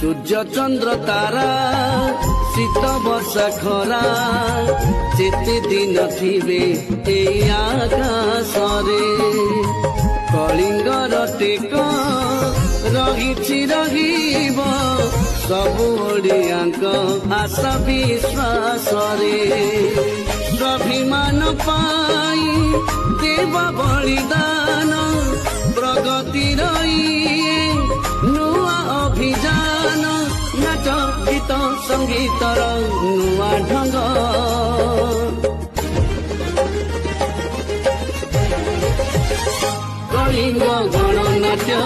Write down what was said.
सूर्य चंद्र तारा शीत वर्षा खरा जेते दिन थिबे ए आकाश रे कलिंगर टेक रही रहिब सब ओडियांक आशा विश्वास रे स्वाभिमान पाई देव बलिदान प्रगति नुआ अभियान नाच गीत संगीत नुआ ढंग कलिंग गणनाट्य